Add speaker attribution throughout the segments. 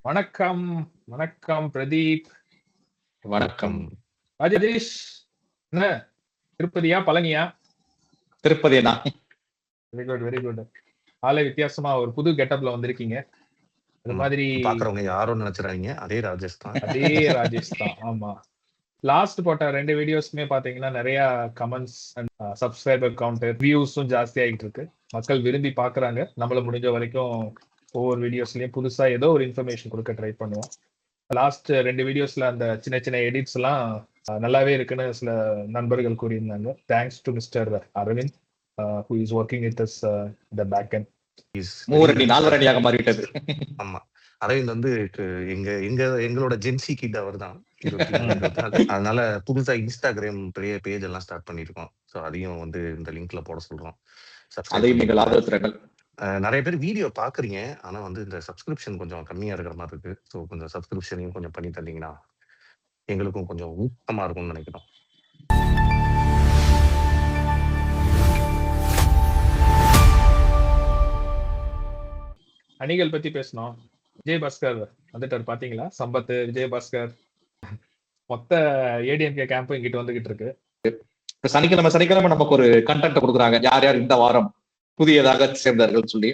Speaker 1: வணக்கம், வணக்கம் பிரதீப்.
Speaker 2: வணக்கம்.
Speaker 1: ராஜேஷ். என்ன திருப்பதியா பழனியா?
Speaker 2: திருப்பதி தான்.
Speaker 1: Very good, very good. ஆளே வித்தியாசமா ஒரு புது கெட்டப்ல வந்திருக்கீங்க. அது மாதிரி
Speaker 3: பாக்குறவங்க யாரும் நினைச்சிடாதீங்க, அதே ராஜேஷ் தான்.
Speaker 1: அதே ராஜேஷ் தான். ஆமா. லாஸ்ட் போட்ட 2 வீடியோஸ்மே பாத்தீங்கன்னா நிறைய கமெண்ட்ஸ் அண்ட் சப்ஸ்கிரைபர் கவுண்ட் வியூஸும் ஜாஸ்தி ஆகிட்டு இருக்கு. மக்கள் விரும்பி பாக்குறாங்க. நம்மள முடிஞ்ச வரைக்கும் ஒவ்வொரு வீடியோஸ்லயும் புதுசா ஏதோ ஒரு இன்ஃபர்மேஷன் கொடுக்க ட்ரை பண்ணுவோம். லாஸ்ட் 2 வீடியோஸ்ல அந்த சின்ன சின்ன எடிட்ஸ் எல்லாம் நல்லாவே இருக்குன்னு சில நண்பர்கள் கூறியிருந்தாங்க. Thanks to mister Aravind who is working with us the back end.
Speaker 2: மூரடி நால்வரடியாக மாறிவிட்டது.
Speaker 3: ஆமா, அரவிந்த் வந்து எங்களோட ஜென்சி கிட் அவர் தான். அதனால புதுசா இன்ஸ்டாகிராம் பெரிய பேஜ் எல்லாம் ஸ்டார்ட் பண்ணிருக்கோம். ஸோ அதையும் வந்து இந்த லிங்க்ல போட சொல்றோம்.
Speaker 2: அதையும் நீங்கள் ஆதரவு.
Speaker 3: நிறைய பேர் வீடியோ பாக்குறீங்க, ஆனா வந்து இந்த சப்ஸ்கிரிப்ஷன் கொஞ்சம் கம்மியா இருக்கிற மாதிரி இருக்கு. ஸோ கொஞ்சம் சப்ஸ்கிரிப்ஷனையும் கொஞ்சம் பண்ணி தந்தீங்கன்னா எங்களுக்கும் கொஞ்சம் ஊக்கமா இருக்கும்னு நினைக்கிறோம்.
Speaker 1: அணிகள் பத்தி பேசணும். விஜயபாஸ்கர் வந்துட்டாரு பாத்தீங்களா? சம்பத், விஜயபாஸ்கர், மொத்த ஏடிஎம்கே கேம்ப் இங்கிட்டு வந்துகிட்டு இருக்கு.
Speaker 2: சனிக்கிழமை நமக்கு ஒரு கண்டென்ட் கொடுக்குறாங்க, யார் யார் இந்த வாரம் புதியதாக சேர்ந்தார்கள் சொல்லி.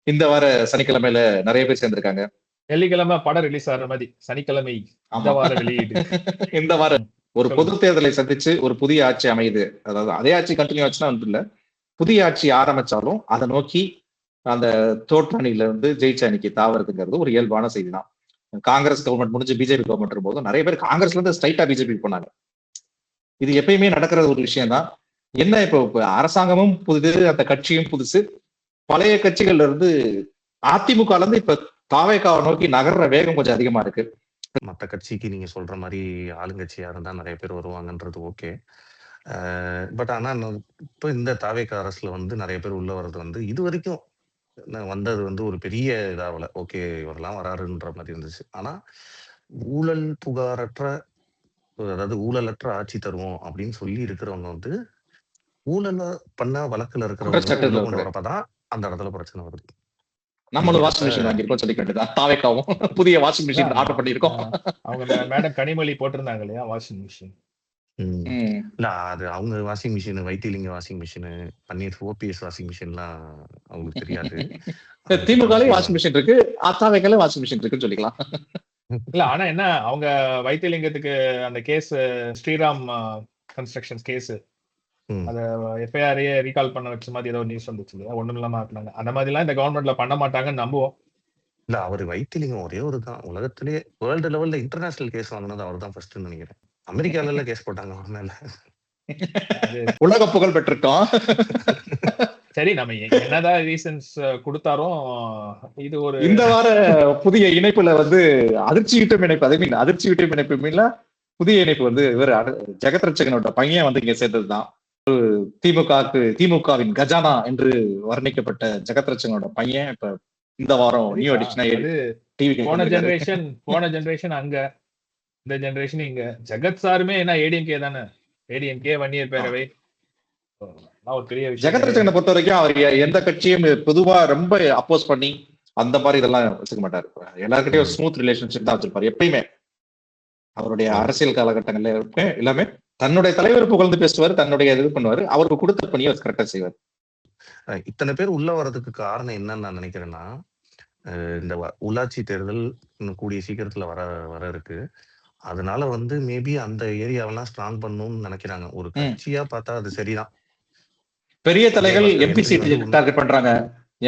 Speaker 2: இந்த வார சனிக்கிழமையில நிறைய பேர் சேர்ந்திருக்காங்க.
Speaker 1: வெள்ளிக்கிழமை படம் ரிலீஸ் ஆகிற மாதிரி சனிக்கிழமை இந்த வார வெளியீடு.
Speaker 2: இந்த வாரம் ஒரு பொது தேர்தலை சந்திச்சு ஒரு புதிய ஆட்சி அமையுது. அதாவது அதே ஆட்சி கண்டினியூ ஆச்சுன்னா வந்து இல்ல, புதிய ஆட்சி ஆரம்பிச்சாலும் அதை நோக்கி அந்த தோற்ற அணியில வந்து ஜெயிச்ச அணிக்கு தாவறதுங்கிறது ஒரு இயல்பான செய்தி தான். காங்கிரஸ் கவர்மெண்ட் முடிஞ்சு பிஜேபி கவர்மெண்ட் போது நிறைய பேர் காங்கிரஸ்ல இருந்து ஸ்ட்ரைட்டா பிஜேபி போனாங்க. இது எப்பயுமே நடக்கிற ஒரு விஷயம் தான். என்ன இப்போ அரசாங்கமும் புதுசு, அந்த கட்சியும் புதுசு. பழைய கட்சிகள்ல இருந்து அதிமுக இருந்து இப்ப தாவேகாவை நோக்கி நகர்ற வேகம் கொஞ்சம் அதிகமா இருக்கு.
Speaker 3: மற்ற கட்சிக்கு நீங்க சொல்ற மாதிரி ஆளுங்கட்சியா இருந்தா நிறைய பேர் வருவாங்கன்றது ஓகே. பட் ஆனா இப்போ இந்த தாவேகா அரசுல வந்து நிறைய பேர் உள்ள வர்றது வந்து இது வரைக்கும் வந்தது வந்து ஒரு பெரிய இதாகல. ஓகே, இவரெல்லாம் வராருன்ற மாதிரி இருந்துச்சு. ஆனா ஊழல் புகாரற்ற, அதாவது ஊழலற்ற ஆட்சி தருவோம் அப்படின்னு சொல்லி இருக்கிறவங்க வந்து ஊழல பண்ண வழக்குல இருக்கிறவங்க வரப்பதான் அந்த இடத்துல பிரச்சனை வருது.
Speaker 2: நம்மளும் வாஷிங் மிஷின் வாங்கிருக்கோம் சொல்லி கேட்டுதான் தாவேக்காவும் புதிய வாஷிங் மிஷின் ஆர்டர் பண்ணிருக்கோம்.
Speaker 1: அவங்க மேடம் கனிமொழி போட்டிருந்தாங்க இல்லையா வாஷிங் மிஷின்.
Speaker 3: இல்ல, அது அவங்க வாஷிங் மிஷின், வைத்திலிங்க வாஷிங் மிஷின், பன்னீர் ஓபிஎஸ் வாஷிங் மிஷின்லாம் அவங்களுக்கு தெரியாது.
Speaker 2: திமுகலையும் வாஷிங் மிஷின் இருக்கு, தாவேக்கால வாஷிங் மிஷின் இருக்குன்னு சொல்லிக்கலாம்.
Speaker 1: இல்ல, ஆனா என்ன அவங்க வைத்திலிங்கத்துக்கு அந்த கேஸ் ஸ்ரீராம் கன்ஸ்ட்ரக்ஷன்ஸ் கேஸ் அத எஃப்ஐஆரையே ரீகால் பண்ண வச்ச மாதிரி ஏதோ நியூஸ் வந்துச்சு இல்லையா? ஒண்ணும் இல்லாம ஆக்குனாங்க. அந்த மாதிரி எல்லாம் இந்த கவர்மெண்ட்ல பண்ண மாட்டாங்கன்னு நம்புவோம்.
Speaker 3: இல்ல, அவர் வைத்திலிங்கம் ஒரே ஒரு தான் உலகத்திலேயே வேர்ல்டு லெவல்ல இன்டர்நேஷனல் கேஸ் வாங்கினது அவர் தான் ஃபர்ஸ்ட் நினைக்கிறேன். அமெரிக்கால கேஸ் போட்டாங்க அவர் மேல.
Speaker 2: உலக புகழ் பெற்றிருக்கோம்.
Speaker 1: சரி, நம்ம என்னதான் ரீசன்ஸ் கொடுத்தாலும் இது ஒரு
Speaker 2: இந்த வார புதிய இணைப்புல வந்து அதிர்ச்சி யூடியூப் இணைப்பு, அதே மீன் அதிர்ச்சி யூடியூப் இணைப்பு மீன்ல புதிய இணைப்பு வந்து இவர் ஜெகத் ரட்சகனோட பையன் வந்து இங்க சேர்ந்ததுதான். திமுகவின் கஜானா என்று வர்ணிக்கப்பட்ட ஜெகத் ரட்சகனோட பையன் இப்ப இந்த வாரம் நியூ அடிஷனா
Speaker 1: போன ஜெனரேஷன் அங்க, இந்த ஜெனரேஷன் இங்க. ஜெகத் சாருமே என்ன ஏடிஎம்கே தானே, ஏடிஎம்கே வன்னியர் பேரவை. ஒரு பெரிய விஷயம்.
Speaker 2: ஜெகத் ரட்சகனை பொறுத்த வரைக்கும் அவர் எந்த கட்சியும் பொதுவா ரொம்ப அப்போஸ் பண்ணி அந்த மாதிரி இதெல்லாம் வச்சுக்க மாட்டாரு. எல்லாருக்கிட்டையும் ஸ்மூத் ரிலேஷன்ஷிப் தான் வச்சிருப்பாரு எப்பயுமே. அவருடைய அரசியல் காலகட்டங்கள்ல எல்லாமே தன்னுடைய தலைவர் புகழ்ந்து பேசுவார், தன்னுடைய இது பண்ணுவாரு, அவருக்கு கொடுத்த பணியை கரெக்டா செய்வார்.
Speaker 3: இத்தனை பேர் உள்ள வர்றதுக்கு காரணம் என்னன்னு நான் நினைக்கிறேன்னா, இந்த உள்ளாட்சி தேர்தல் கூடிய சீக்கிரத்துல வர இருக்கு. அதனால வந்து மேபி அந்த ஏரியாவெல்லாம் ஸ்ட்ராங் பண்ணணும்னு நினைக்கிறாங்க. ஒரு கட்சியா பார்த்தா அது சரிதான்.
Speaker 2: பெரிய தலைகள் எம்பி சீட்டு டார்கெட் பண்றாங்க,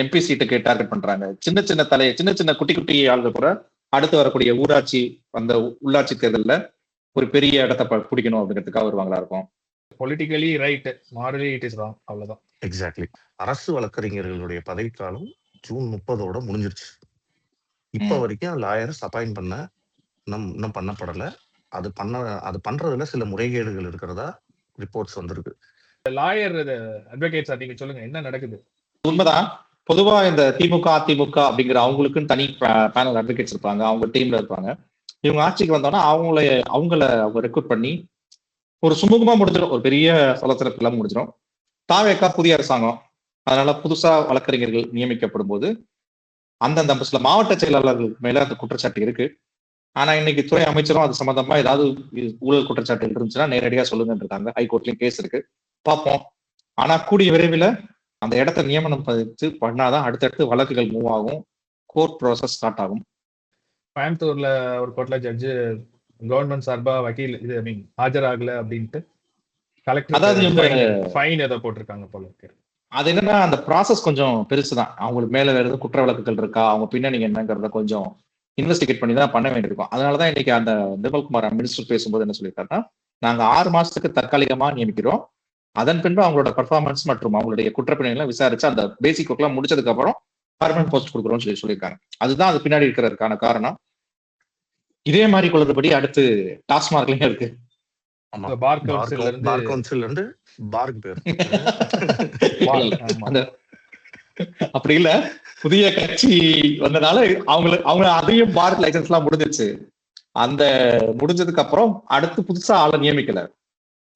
Speaker 2: எம்பி சீட்டுக்கு டார்கெட் பண்றாங்க. சின்ன சின்ன குட்டி குட்டி ஆளுங்க கூட அடுத்து வரக்கூடிய ஊராட்சி அந்த உள்ளாட்சி தேர்தல்ல ஒரு பெரிய இடத்தை பிடிக்கணும் அப்படிங்கிறதுக்காக வருவாங்களா இருக்கும்.
Speaker 1: Politically right, morally it is wrong, அவ்வளவுதான்.
Speaker 3: எக்ஸாக்ட்லி. அரசு வழக்கறிஞர்களுடைய பதவிக்காலம் ஜூன் 30 முடிஞ்சிருச்சு. இப்ப வரைக்கும் லாயர்ஸ் அப்பாயிண்ட் பண்ண இன்னும் பண்ணப்படல. அது பண்றதுல சில முறைகேடுகள் இருக்கிறதா ரிப்போர்ட்ஸ் வந்திருக்கு.
Speaker 1: லாயர் அட்வொகேட்ஸ் நீங்க சொல்லுங்க, என்ன நடக்குது?
Speaker 2: உண்மைதான். பொதுவா இந்த திமுக அதிமுக அப்படிங்கிற அவங்களுக்குன்னு தனி பேனல் அட்வொகேட்ஸ் இருப்பாங்க, அவங்க டீம்ல இருப்பாங்க. இவங்க ஆட்சிக்கு வந்தோம்னா அவங்கள ரெக்ரூட் பண்ணி ஒரு சுமூகமா முடிஞ்சிடும், ஒரு பெரிய சலசலப்பு எல்லாம் முடிஞ்சிடும். தாவேக்கா புதிய அரசாங்கம், அதனால புதுசா வழக்கறிஞர்கள் நியமிக்கப்படும் போது அந்தந்த சில மாவட்ட செயலாளர்கள் மேல அந்த குற்றச்சாட்டு இருக்கு. ஆனா இன்னைக்கு துறை அமைச்சரும் அது சம்பந்தமா ஏதாவது ஊழல் குற்றச்சாட்டு இருந்துச்சுன்னா நேரடியா சொல்லுங்கன்னு இருக்காங்க. ஹைகோர்ட்லயும் கேஸ் இருக்கு, பார்ப்போம். ஆனா கூடிய விரைவில் அந்த இடத்த நியமனம் பதித்து பண்ணாதான் அடுத்தடுத்து வழக்குகள் மூவ் ஆகும், கோர்ட் ப்ராசஸ் ஸ்டார்ட் ஆகும்.
Speaker 1: கோயம்புத்தூர்ல ஒரு கோர்ட்ல ஜட்ஜு கவர்மெண்ட் சார்பா வக்கீல் இது ஐ மீன் ஆஜராகல அப்படின்ட்டு
Speaker 2: அதாவது
Speaker 1: கலெக்டர் ஃபைன் ஏதோ போட்டிருக்காங்க போல இருக்கு.
Speaker 2: அது என்னன்னா அந்த ப்ராசஸ் கொஞ்சம் பெருசுதான். அவங்களுக்கு மேல வேற எதுவும் குற்ற வழக்குகள் இருக்கா, அவங்க பின்னணி என்னங்கிறத கொஞ்சம் இன்வெஸ்டிகேட் பண்ணி தான் பண்ண வேண்டியிருக்கும். அதனாலதான் இன்னைக்கு அந்த நிர்மல்குமார் மினிஸ்டர் பேசும்போது என்ன சொல்லியிருக்காருன்னா, நாங்க 6 மாசத்துக்கு தற்காலிகமா நியமிக்கிறோம், அதன் பின்பு அவங்களோட பர்ஃபார்மன்ஸ் மற்றும் அவங்களுடைய குற்றப்பின்னணிகளை விசாரிச்சு அந்த பேசிக் ஒர்க் எல்லாம் முடிச்சதுக்கு அப்புறம் பர்மனன்ட் போஸ்ட் கொடுக்குறோம்னு சொல்லியிருக்காங்க. அதுதான் அது பின்னாடி இருக்கிறதுக்கான காரணம். இதே மாதிரி கொள்றதுபடி அடுத்து டாஸ்மார்க்லயும் இருக்கு.
Speaker 1: பார் கவுன்சில் இருந்து
Speaker 3: பார்க் பேர்
Speaker 2: அப்படி இல்ல, புதிய கட்சி வந்தனால அவங்க அதையும் பார் லைசன்ஸ் எல்லாம் முடிஞ்சிருச்சு. அந்த முடிஞ்சதுக்கு அப்புறம் அடுத்து புதுசா ஆளை நியமிக்கல.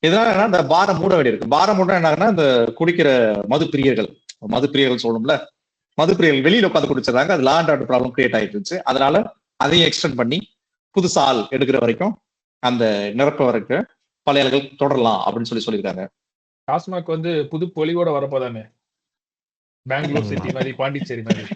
Speaker 2: இதனால இந்த பாரை மூட வேண்டியிருக்கு. பாரை மூட என்னாங்கன்னா இந்த குடிக்கிற மது பிரியர்கள் சொல்லணும்ல, மது பிரியர்கள் வெளியில உட்காந்து குடிச்சிருந்தாங்க. அது law and order problem create ஆயிட்டு இருந்துச்சு. அதனால அதையும் எக்ஸ்டெண்ட் பண்ணி புதுசா ஆள் எடுக்கிற வரைக்கும் அந்த நிரப்ப வரைக்கும் பழையர்கள் தொடரலாம் அப்படின்னு சொல்லியிருக்காங்க.
Speaker 1: டாஸ்மாக் வந்து புது பொலிவோட வரப்போதானே, பெங்களூர் சிட்டி மாதிரி, பாண்டிச்சேரி மாதிரி.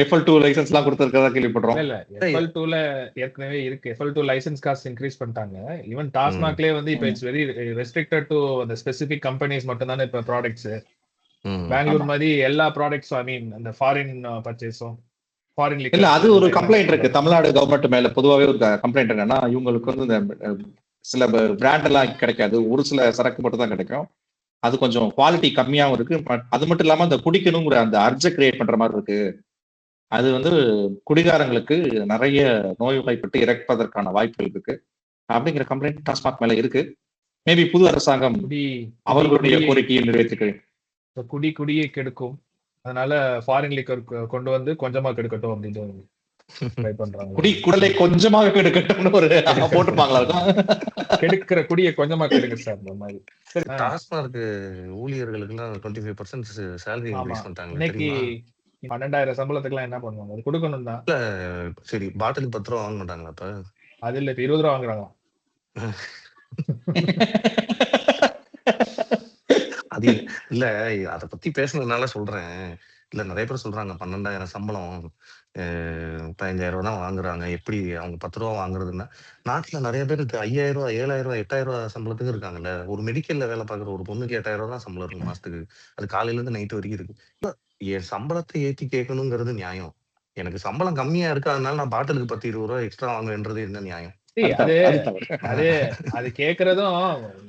Speaker 2: FL2 லைசன்ஸ் எல்லாம் கொடுத்திருக்கதா கேள்விப்படுறோம்.
Speaker 1: இல்ல FL2ல ஏற்கனவே இருக்கு. FL2 லைசன்ஸ் காஸ்ட் இன்க்ரீஸ் பண்ணிட்டாங்க. ஈவன் டாஸ்மாக்லயே வந்து இப்ப இட்ஸ் வெரி ரெஸ்ட்ரிக்டட் டு அந்த ஸ்பெசிபிக் கம்பெனிஸ் மட்டும் தானே இப்ப ப்ராடக்ட்ஸ். பெங்களூர் மாதிரி எல்லா ப்ராடக்ட்ஸும் ஐ மீன் அந்த ஃபாரின் பர்ச்சேஸும் ஃபாரின்
Speaker 2: இல்ல, அது ஒரு கம்ப்ளைண்ட் இருக்கு தமிழ்நாடு கவர்மெண்ட் மேல. பொதுவாகவே ஒரு கம்ப்ளைண்ட் என்னன்னா, இவங்களுக்கு வந்து இந்த சில பிராண்ட் எல்லாம் கிடைக்காது, ஒரு சில சரக்கு மட்டும் தான் கிடைக்கும். அது கொஞ்சம் குவாலிட்டி கம்மியாவும் இருக்கு. அது மட்டும் இல்லாம அந்த குடிக்கணுங்கிற அந்த அர்ஜை கிரியேட் பண்ற மாதிரி இருக்கு. அது வந்து குடிகாரங்களுக்கு நிறைய நோய்வாய்ப்பட்டு இறப்பதற்கான வாய்ப்புகள் இருக்கு அப்படிங்கிற கம்ப்ளைண்ட் டாஸ்மாக் மேல இருக்கு. மேபி புது அரசாங்கம் அவர்களுடைய கோரிக்கையை நிறைவேற்றுக்கிறேன்.
Speaker 1: குடியை கெடுக்கும், அதனால ஃபாரின் லிக்கர் கொண்டு வந்து கொஞ்சமா கெடுக்கட்டும் அப்படின்னு ட்ரை பண்றாங்க.
Speaker 2: குடலை கொஞ்சமாக கெடுக்கட்டும்னு ஒரு போட்டுப்பாங்களா,
Speaker 1: கெடுக்கிற குடியை கொஞ்சமா கெடுங்க சார் அந்த மாதிரி.
Speaker 3: டாஸ்மாக் ஊழியர்களுக்கு எல்லாம் 25% சேலரி இன்க்ரீஸ் பண்ணிட்டாங்க.
Speaker 1: இன்னைக்கு 12,000 சம்பளத்துக்கு எல்லாம் என்ன பண்ணுவாங்க, அது கொடுக்கணும் தான்.
Speaker 3: சரி, பாட்டிலுக்கு 10 ரூபா வாங்க மாட்டாங்களா? அப்ப
Speaker 1: அது இல்ல, இப்ப 20 ரூபா வாங்குறாங்க.
Speaker 3: அது இல்ல, அத பத்தி பேசுனதுனால சொல்றேன். இல்ல, நிறைய பேர் சொல்றாங்க 12,000 சம்பளம் 15,000 தான் வாங்குறாங்க, எப்படி அவங்க 10 ரூபா வாங்குறதுன்னா. நாட்டுல நிறைய பேர் 5,000, 7,000, 8,000 சம்பளத்துக்கு இருக்காங்கல்ல. ஒரு மெடிக்கல்ல வேலை பார்க்குற ஒரு பொண்ணுக்கு 8,000 தான் சம்பளம் இருக்கு மாசத்துக்கு. அது காலையில இருந்து நைட்டு வரைக்கும் இருக்கு. என் சம்பளத்தை ஏத்தி கேட்கணுங்கிறது நியாயம். எனக்கு சம்பளம் கம்மியா இருக்கு, அதனால நான் பாட்டிலுக்கு 10, 20 ரூபா எக்ஸ்ட்ரா வாங்குன்றது என்ன நியாயம்?
Speaker 1: அது கேக்குறதும்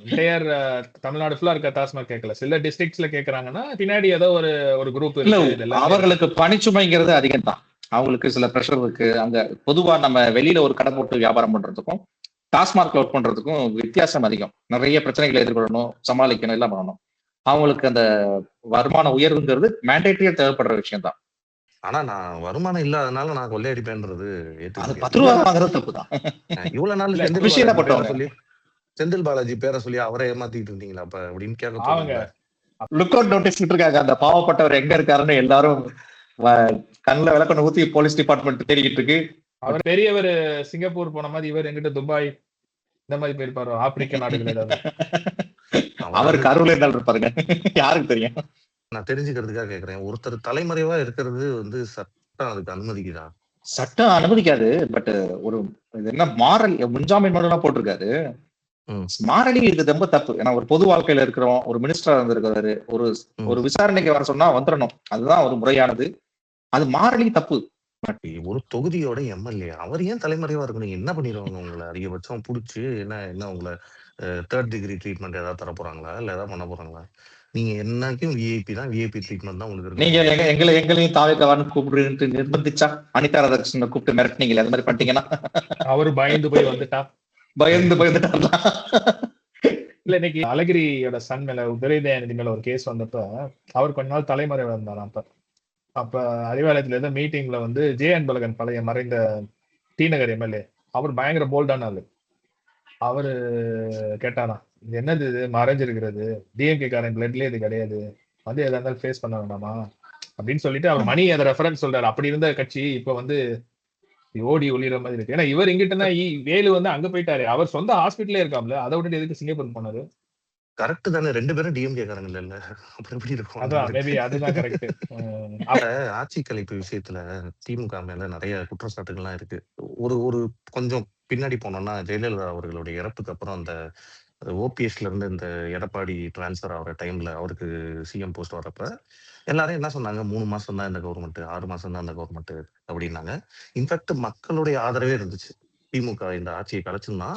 Speaker 1: என்டையர் தமிழ்நாடு ஃபுல்லா இருக்க டாஸ்மாக் கேட்கல, சில டிஸ்ட்ரிக்ட்ஸ்ல கேக்குறாங்கன்னா பின்னாடி ஏதோ ஒரு குரூப் இருக்கு.
Speaker 2: அவர்களுக்கு பணிச்சுமைங்கிறது அதிகம் தான், அவங்களுக்கு சில ப்ரெஷர் இருக்கு. அங்க பொதுவா நம்ம வெளியில ஒரு கடை போட்டு வியாபாரம் பண்றதுக்கும் டாஸ்மார்க்ல ஒர்க் பண்றதுக்கும் வித்தியாசம் அதிகம். நிறைய பிரச்சனைகளை எதிர்கொள்ளணும், சமாளிக்கணும், எல்லாம் பண்ணணும். அவங்களுக்கு அந்த வருமான உயர்வுங்கிறது மேண்டேட்டரியா தேவைப்படுற விஷயம் தான்.
Speaker 3: ஆனா நான் வருமானம் இல்லாதனால நான் கொள்ளையடிப்பேன்றது
Speaker 2: 10 ரூபா வாங்குறது தப்புதான்.
Speaker 3: இவ்வளவு நாள் செந்தில் பாலாஜி பேரை சொல்லி அவரை ஏமாத்திட்டு இருந்தீங்களா அப்ப அப்படின்னு கேட்க
Speaker 2: லுக் அவுட் நோட்டீஸ் இருக்காங்க. அந்த பாவப்பட்டவர் எங்க இருக்காருன்னு எல்லாரும் கண்ணுல விளக்கணும் ஊத்தி போலீஸ் டிபார்ட்மெண்ட் தேடிக்கிட்டு இருக்கு.
Speaker 1: அவர் பெரியவர் சிங்கப்பூர் போன மாதிரி இவர் எங்கிட்ட துபாய் இந்த மாதிரி போயிருப்பாரு, ஆப்பிரிக்க நாடுகள் ஏதாவது.
Speaker 2: அவருக்கு அருள் இருந்தாலும் இருப்பாருங்க, யாருக்கு தெரியும்.
Speaker 3: நான் தெரிஞ்சுக்கிறதுக்காக கேக்குறேன், ஒருத்தர் தலைமறைவா இருக்கிறது வந்து சட்டம் அதுக்கு அனுமதிக்குதா?
Speaker 2: சட்டம் அனுமதிக்காது. பட் ஒரு என்ன மாரல் முன்ஜாமீன் மட்டும் போட்டிருக்காரு. மாரலி இது ரொம்ப தப்பு. ஏன்னா ஒரு பொது வாழ்க்கையில இருக்கிறோம், ஒரு மினிஸ்டரா இருந்திருக்காரு, ஒரு விசாரணைக்கு வர சொன்னா வந்துடணும், அதுதான் ஒரு முறையானது. அது மாரலி தப்பு.
Speaker 3: ஒரு தொகுதியோட எம்எல்ஏ அவர் ஏன் தலைமறைவா இருக்கணும்? என்ன பண்ணிடுவாங்க உங்களை? அதிகபட்சம் புடிச்சு என்ன உங்களை 3rd டிகிரி ட்ரீட்மெண்ட் ஏதாவது தர போறாங்களா, இல்ல ஏதாவது பண்ண போறாங்களா? நீங்க என்னைக்கும் விஐபி தான், விஐபி ட்ரீட்மெண்ட் தான் உங்களுக்கு.
Speaker 2: நீங்க எங்களையும் தாவேக்காவான்னு கூப்பிடுன்னு நிர்பந்திச்சா அனிதா ராதாகிருஷ்ணனை கூப்பிட்டு மிரட்டினீங்களே, அது மாதிரி பண்ணிட்டீங்கன்னா
Speaker 1: அவரு பயந்து போய்ந்துட்டா. இல்ல, இன்னைக்கு அழகிரியோட சன் மேல உதயதயாநிதி மேல ஒரு கேஸ் வந்தப்ப அவர் கொஞ்ச நாள் தலைமறைவா இருந்தாராம். அப்ப அறிவாலயத்துல இருந்த மீட்டிங்ல வந்து ஜே அன்பழகன் பழைய மறைந்த டி நகர் எம்எல்ஏ அவர் பயங்கர போல்டான ஆளு. அவரு கேட்டாராம், இது என்னது, இது மறைஞ்சிருக்கிறது, டிஎம்கே காரன் பிளட்லயே இது கிடையாது, வந்து எதா இருந்தாலும் ஃபேஸ் பண்ண வேண்டாமா, அப்படின்னு சொல்லிட்டு அவர் மணி அதை ரெஃபரன்ஸ் சொல்றாரு. அப்படி இருந்த கட்சி இப்ப வந்து ஓடி ஒளிற மாதிரி இருக்கு. ஏன்னா இவர் எங்கிட்டனா வேலு வந்து அங்க போயிட்டாரு. அவர் சொந்த ஹாஸ்பிட்டலே இருக்காம்ல, அதை விட்டுட்டு எதுக்கு சிங்கப்பூர் போனாரு?
Speaker 3: கரெக்ட் தானே, 2 பேரும் டிஎம்கே காரங்க இல்ல, அப்புறம் எப்படி இருக்கும்?
Speaker 1: அதான் மேபி அதுதான் கரெக்ட்.
Speaker 3: ஆட்சி கலைப்பு விஷயத்துல திமுக மேல நிறைய குற்றச்சாட்டுகள்லாம் இருக்கு. ஒரு ஒரு கொஞ்சம் பின்னாடி போனோம்னா, ஜெயலலிதா அவர்களுடைய இறப்புக்கு அப்புறம் அந்த ஓபிஎஸ்ல இருந்து இந்த எடப்பாடி டிரான்ஸ்பர் ஆகிற டைம்ல அவருக்கு சிஎம் போஸ்ட் வரப்ப எல்லாரும் என்ன சொன்னாங்க, 3 மாசம் தான் இந்த கவர்மெண்ட், 6 மாசம் தான் இந்த கவர்மெண்ட் அப்படின்னாங்க. இன்ஃபேக்ட் மக்களுடைய ஆதரவே இருந்துச்சு. திமுக இந்த ஆட்சியை கலைச்சுன்னா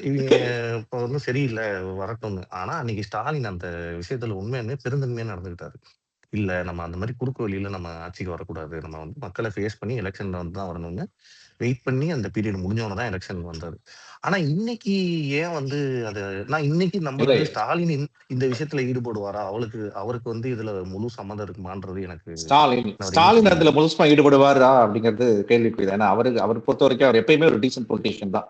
Speaker 3: இவங்க இப்ப வந்து சரியில்லை வரட்டும்னு. ஆனா அன்னைக்கு ஸ்டாலின் அந்த விஷயத்துல உண்மையுமே பெருந்தன்மையா நடந்துகிட்டாரு. இல்ல நம்ம அந்த மாதிரி குறுக்கு வழியில நம்ம ஆட்சிக்கு வரக்கூடாது, நம்ம வந்து மக்களை ஃபேஸ் பண்ணி எலெக்ஷன்ல வந்து தான் வரணும்னு வெயிட் பண்ணி அந்த பீரியட் முடிஞ்சவன தான் எலெக்ஷன் வந்தாரு. ஆனா இன்னைக்கு ஏன் வந்து அது நான் இன்னைக்கு நம்ம ஸ்டாலின் இந்த விஷயத்துல ஈடுபடுவாரா, அவருக்கு வந்து இதுல முழு சம்மந்தம் இருக்குமான்றது எனக்கு.
Speaker 2: ஸ்டாலின் அதுல முழுசுமா ஈடுபடுவாரா அப்படிங்கிறது கேள்விக்குரியது. ஏன்னா அவர் பொறுத்த வரைக்கும் அவர் எப்பயுமே ஒரு டீசன்ட் பொலிட்டீஷியன் தான்,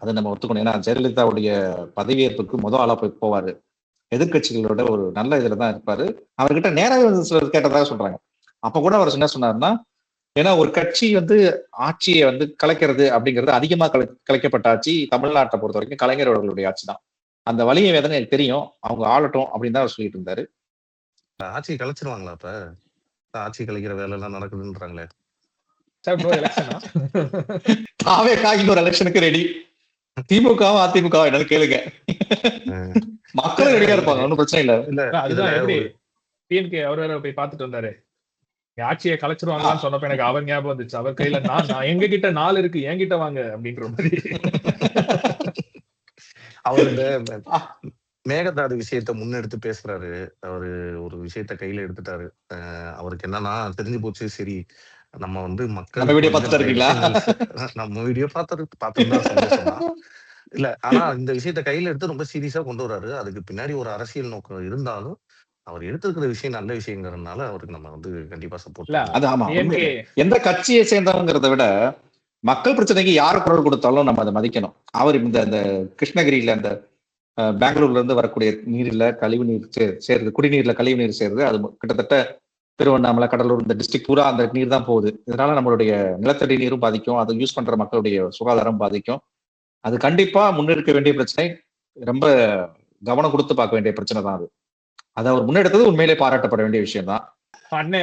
Speaker 2: அதை நம்ம ஒத்துக்கணும். ஏன்னா ஜெயலலிதாவுடைய பதவியேற்புக்கு முதல் ஆளா போவாரு, எதிர்கட்சிகளோட ஒரு நல்ல இதுல தான் இருப்பாரு. அவர்கிட்ட நேராக கேட்டதாக சொல்றாங்க. அப்ப கூட அவர் என்ன சொன்னாருன்னா, ஏன்னா ஒரு கட்சி வந்து ஆட்சியை வந்து கலைக்கிறது அப்படிங்கிறது அதிகமா கலைக்கப்பட்ட ஆட்சி தமிழ்நாட்டை பொறுத்த வரைக்கும் கலைஞர் அவர்களுடைய ஆட்சி தான். அந்த வலிய வேதனை எனக்கு தெரியும், அவங்க ஆளட்டும் அப்படின்னு தான் அவர் சொல்லிட்டு இருந்தாரு.
Speaker 3: ஆட்சியை கலைச்சிருவாங்களா? அப்ப ஆட்சி கலைக்கிற வேலை எல்லாம் நடக்குதுன்றாங்களே.
Speaker 2: ஒரு எலெக்ஷனுக்கு ரெடி, திமுகவும் அதிமுக என்னன்னு கேளுங்க, மக்களும் ரெடியா இருப்பாங்க, ஒன்னும் பிரச்சனை இல்ல.
Speaker 1: இல்ல அதுதான் எப்படி டிஎம்கே அவர் வேற போய் பாத்துட்டு வந்தாரு, ஆட்சியை கலைச்சிருவாங்கன்னு சொன்னப்ப எனக்கு அவர் ஞாபகம் வந்துச்சு. அவர் கையில நான் எங்க கிட்ட 4 இருக்கு, என்கிட்ட வாங்க அப்படின்ற மாதிரி.
Speaker 3: அவர் இந்த மேகதாது விஷயத்த முன்னெடுத்து பேசுறாரு. அவரு ஒரு விஷயத்த கையில எடுத்துட்டாரு. அவருக்கு என்னன்னா தெரிஞ்சு போச்சு, சரி நம்ம வந்து மக்கள்
Speaker 2: வீடியோ பார்த்துட்டு இருக்கீங்களா,
Speaker 3: நம்ம வீடியோ பார்த்துதான் இல்ல. ஆனா இந்த விஷயத்த கையில எடுத்து ரொம்ப சீரியஸா கொண்டு வர்றாரு. அதுக்கு பின்னாடி ஒரு அரசியல் நோக்கம் இருந்தாலும் அவர் எடுத்துக்கிற விஷயம் நல்ல விஷயங்கிறதுனால அவருக்கு நம்ம வந்து கண்டிப்பா சப்போர்ட்.
Speaker 2: எந்த கட்சியை சேர்ந்தவங்கிறத விட மக்கள் பிரச்சனைக்கு யார் குரல் கொடுத்தாலும் நம்ம அதை மதிக்கணும். அவர் இந்த கிருஷ்ணகிரியில அந்த பெங்களூர்ல இருந்து வரக்கூடிய நீர்ல கழிவு நீர் சேருது, குடிநீர்ல கழிவு நீர் சேருது. அது கிட்டத்தட்ட திருவண்ணாமலை, கடலூர் இந்த டிஸ்ட்ரிக்ட் பூரா அந்த நீர் தான் போகுது. இதனால நம்மளுடைய நிலத்தடி நீரும் பாதிக்கும், அதை யூஸ் பண்ற மக்களுடைய சுகாதாரம் பாதிக்கும். அது கண்டிப்பா முன்னெடுக்க வேண்டிய பிரச்சனை, ரொம்ப கவனம் கொடுத்து பார்க்க வேண்டிய பிரச்சனை தான் அது. அதை அவர் முன்னெடுத்தது உண்மையிலே பாராட்டப்பட வேண்டிய விஷயம் தான்.
Speaker 1: அண்ணே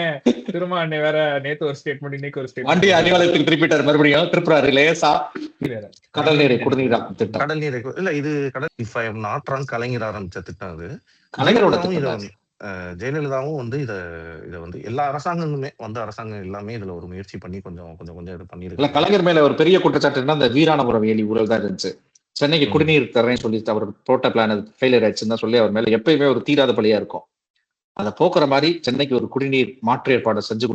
Speaker 1: வேற நேத்து ஒரு ஸ்டேட்மெண்ட், இன்னைக்கு ஒரு ஸ்டேட்மெண்ட்,
Speaker 2: வண்டி அறிவாலயத்துக்கு திருப்பிட்டார், மறுபடியும் திருப்புறாரு லேசா. கடல் நீரை குடிநீர் திட்டம்,
Speaker 3: கடல் நீரை இல்ல இது கடல் if I am not wrong Kalaignar ஆரம்பிச்ச திட்டம் அது.
Speaker 2: கலைஞரோட
Speaker 3: ஜெயலலிதாவும் வந்து இதை வந்து எல்லா அரசாங்கங்களுமே வந்து அரசாங்கம் எல்லாமே இதுல ஒரு முயற்சி பண்ணி கொஞ்சம் இது பண்ணிருக்கு.
Speaker 2: கலைஞர் மேல ஒரு பெரிய குற்றச்சாட்டுன்னா அந்த வீராணபுரம் வேலி ஊழல் தான் இருந்துச்சு. சென்னைக்கு குடிநீர் தரேன்னு சொல்லிட்டு அவர் போட்ட பிளான் ஃபெயிலியர் ஆயிடுச்சுன்னு சொல்லி அவர் மேல எப்பயுமே ஒரு தீராத பழியா இருக்கும். அதை போக்குற மாதிரி சென்னைக்கு ஒரு குடிநீர் மாற்று ஏற்பாடு செஞ்சு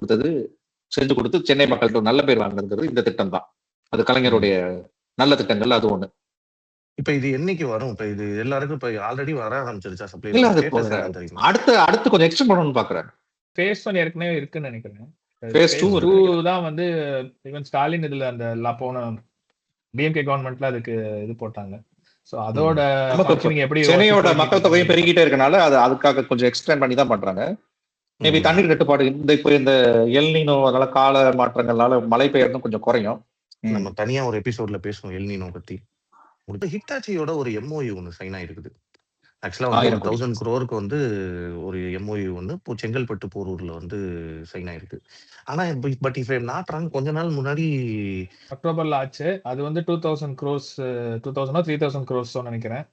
Speaker 2: கொடுத்து சென்னை மக்கள்கிட்ட நல்ல பேர் வாங்குறது இந்த திட்டம் தான். அது கலைஞருடைய நல்ல திட்டங்கள் அது ஒண்ணு.
Speaker 3: இப்ப இது என்னைக்கு வரும்? இப்ப இது எல்லாருக்கும் இப்ப ஆல்ரெடி வர ஆரம்பிச்சிருச்சா சப்ளை?
Speaker 2: இல்ல அடுத்து கொஞ்சம் எக்ஸ்டெண்ட் பண்ணணும்னு பாக்குறேன்.
Speaker 1: ஃபேஸ் 1 ஏற்கனவே இருக்குன்னு நினைக்கிறேன்.
Speaker 2: ஃபேஸ் 2
Speaker 1: தான் வந்து ஈவன் ஸ்டாலின் இதுல அந்த போன டிஎம்கே கவர்மெண்ட்ல அதுக்கு இது போட்டாங்க. சோ அதோட எப்படி
Speaker 2: சென்னையோட மக்கள் தொகையும் பெருகிட்டே இருக்கனால அதுக்காக கொஞ்சம் எக்ஸ்டெண்ட் பண்ணி தான் பண்றாங்க. மேபி தண்ணீர் கட்டுப்பாடு இந்த எல்னினோ அதனால கால மாற்றங்கள்னால மழை பெய்யறதும் கொஞ்சம் குறையும்.
Speaker 3: நம்ம தனியா ஒரு எபிசோட்ல பேசுவோம் எல்னினோ பத்தி. ஹிட்டாச்சியோட ஒரு எம்ஓயு ஒன்று சைன் ஆயிருக்குது. ஆக்சுவலா வந்து 1000 crore வந்து ஒரு எம்ஓயு ஒன்று இப்போ செங்கல்பட்டு போரூர்ல வந்து சைன் ஆயிருக்கு. ஆனா but if I am not wrong கொஞ்ச நாள் முன்னாடி
Speaker 1: அக்டோபர்ல ஆச்சு. அது வந்து 2000 crores 2000 3000 crores நினைக்கிறேன்.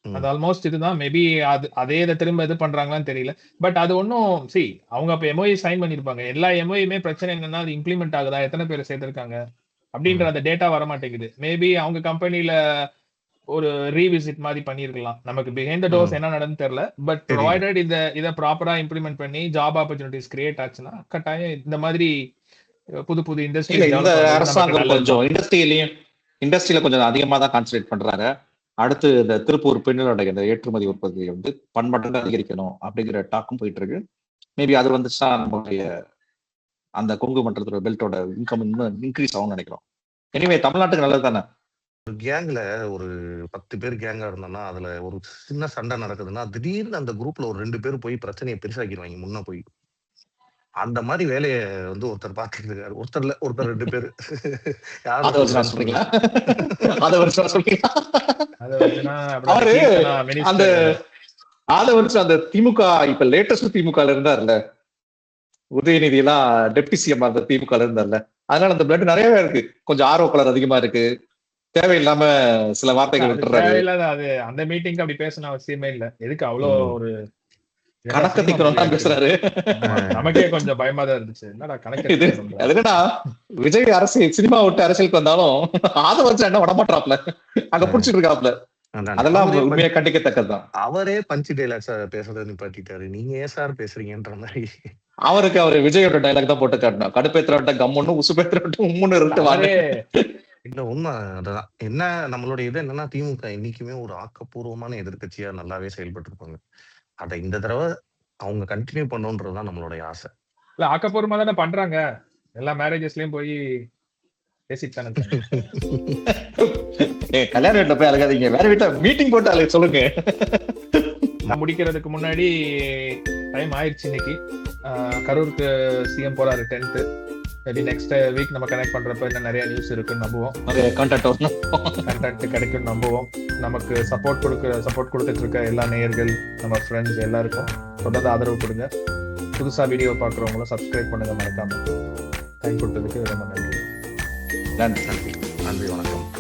Speaker 1: அது ஆல்மோஸ்ட் இதுதான். மேபி அதே இதை திரும்ப இது பண்றாங்களான்னு தெரியல. பட் அது ஒன்னும் அவங்க அப்ப எம்ஓயு சைன் பண்ணிருப்பாங்க. எல்லா எம்ஓயுமே பிரச்சனை என்னன்னா அது இம்ப்ளிமெண்ட் ஆகுதா, எத்தனை பேர் சேர்த்திருக்காங்க அப்படின்ற அந்த டேட்டா வர மாட்டேங்குது. மேபி அவங்க கம்பெனில ஒரு ரீவிசிட் மாதிரி பண்ணிருக்கலாம். நமக்கு பிஹைண்ட் த டோர்ஸ் என்ன நடந்து தெரியல. பட் ப்ரொவைடட் இதை ப்ராப்பரா இம்ப்ளிமெண்ட் பண்ணி ஜாப் ஆப்பர்ச்சுனிட்டிஸ் கிரியேட் ஆச்சுன்னா கட்டாயம் இந்த மாதிரி புது இண்டஸ்ட்ரி
Speaker 2: அரசாங்கம் கொஞ்சம் இண்டஸ்ட்ரியில கொஞ்சம் அதிகமா தான் கான்சன்ட்ரேட் பண்றாங்க. அடுத்து இந்த திருப்பூர் பின்னலோட இந்த ஏற்றுமதி உற்பத்தியை வந்து பன்மடங்கு அதிகரிக்கணும் அப்படிங்கிற டாக்கும் போயிட்டு இருக்கு. மேபி அது வந்துச்சுன்னா நம்மளுடைய அந்த கொங்கு மண்டலத்தோட பெல்ட்டோட இன்கம் இன்னும் இன்க்ரீஸ் ஆகும்னு நினைக்கிறோம். எனிவே தமிழ்நாட்டுக்கு நல்லது தானே.
Speaker 3: ஒரு கேங்ல ஒரு 10 பேர் கேங்கா இருந்தோம்னா, அதுல ஒரு சின்ன சண்டை நடக்குதுன்னா, திடீர்னு அந்த குரூப்ல ஒரு 2 பேர் போய் பிரச்சனைய பெருசாக்கிருவாய்ங்க முன்ன போய். அந்த மாரி வேலைய வந்து ஒருத்தர் பார்த்துட்டு இருக்காரு. ஒருத்தர் இல்ல, ஒருத்தர் 2 பேரு. யார
Speaker 2: அத வச்சு நான்
Speaker 3: சொல்றேன்னு
Speaker 2: சொல்றீங்களா?
Speaker 3: புரியல.
Speaker 2: அத வச்சு நான் சொல்றீங்களா?
Speaker 1: அத வச்சுனா அப்படியே
Speaker 2: அவரு
Speaker 1: கீர்த்தனா
Speaker 2: அந்த
Speaker 1: மினிஸ்டர்
Speaker 2: அத வச்சு அந்த திமுக இப்ப லேட்டஸ்ட் திமுகல இருந்தார்ல, உதயநிதி எல்லாம் டெப்டி சிஎம் அந்த திமுகல இருந்தார்ல. அதனால அந்த பிளட் நிறையவே இருக்கு. கொஞ்சம் ஆர்வ கலர் அதிகமா இருக்கு. தேவையில்லாம சில வார்த்தைகள்
Speaker 1: அது
Speaker 2: விட்டுறாரு.
Speaker 1: தேவையில்லாத அது அந்த மீட்டிங்க்கு அப்படி பேசணும் அவசியமே இல்ல. எதுக்கு அவ்வளோ
Speaker 3: ம்.
Speaker 1: ஒரு என்னடா சினிமா
Speaker 2: கணக்கத்திக்கணும்
Speaker 1: மூவி
Speaker 2: தான்
Speaker 1: ஆச்சு.
Speaker 2: பேசுறாரு.
Speaker 1: ஆமா, நமக்கே கொஞ்சம் பயமா தான் இருந்துச்சு. என்னடா
Speaker 2: இது
Speaker 1: கணக்கெடுத்துக்கணும்டா.
Speaker 2: அது என்னன்னா விஜய் அரசியல் சினிமா விட்டு அரசியலுக்கு வந்தாலும் அத வச்சு என்ன விடமாட்டாப்ல. அங்க புடிச்சிட்டு இருக்காப்ல.
Speaker 3: அதானே.
Speaker 2: அதெல்லாம்
Speaker 3: அவரே
Speaker 2: உண்மையா கண்டிக்கத்தக்கதுதான்.
Speaker 3: அவரே பஞ்ச் டைலாக்ஸா பேசுறத நிப்பாட்டிட்டாரு. நீங்க ஏன் சார் பேசுறீங்கன்ற மாரி.
Speaker 2: அவருக்கு அவரு விஜயோட டைலாக் தான் போட்டு காட்டணும். கடுப்பேத்துறவட்ட கம்முன்னு உசுப்பேத்துறவட்ட உம்முன்னு இருட்டு வாங்க.
Speaker 1: அவரே
Speaker 3: இல்ல உண்மை அதுதான். என்ன நம்மளுடைய இது என்னன்னா, திமுக என்னைக்குமே ஒரு ஆக்கப்பூர்வமான எதிர்க்கட்சியா நல்லாவே செயல்பட்டு இருப்பாங்க. அத இந்த தடவ அவங்க கன்டின்யூ பண்ணணும்ன்றதுதான் நம்மளுடைய ஆசை.
Speaker 1: இல்ல ஆக்கப்பூர்வமா தானே பண்றாங்க. எல்லா மேரேஜஸ்லயும் போய் பேசிட்டு தானே இருக்காங்க.
Speaker 2: கல்யாண வீட்டுல போய் அழகாதீங்க. வேற வீட்டுல மீட்டிங் போட்டு அழகு சொல்லுங்க.
Speaker 1: நான் முடிக்கிறதுக்கு முன்னாடி டைம் ஆயிடுச்சு இன்னைக்கு. கரூருக்கு சிஎம் போறாரு 10th. மேபி நெக்ஸ்ட் வீக் நம்ம கனெக்ட் பண்றப்ப இன்னும் நிறைய நியூஸ் இருக்குன்னு நம்புவோம். கண்டென்ட் கிடைக்கும் நம்புவோம். நமக்கு சப்போர்ட் கொடுத்துட்டு இருக்க எல்லா நேயர்கள், நம்ம ஃப்ரெண்ட்ஸ் எல்லாருக்கும் தொடர்ந்து ஆதரவு கொடுங்க. புதுசா வீடியோ பாக்குறவங்களும் சப்ஸ்கிரைப் பண்ணுங்க மறக்காம. டைம் கொடுத்ததுக்கு ரொம்ப நன்றி.
Speaker 2: நன்றி.
Speaker 3: நன்றி. நன்றி, வணக்கம்.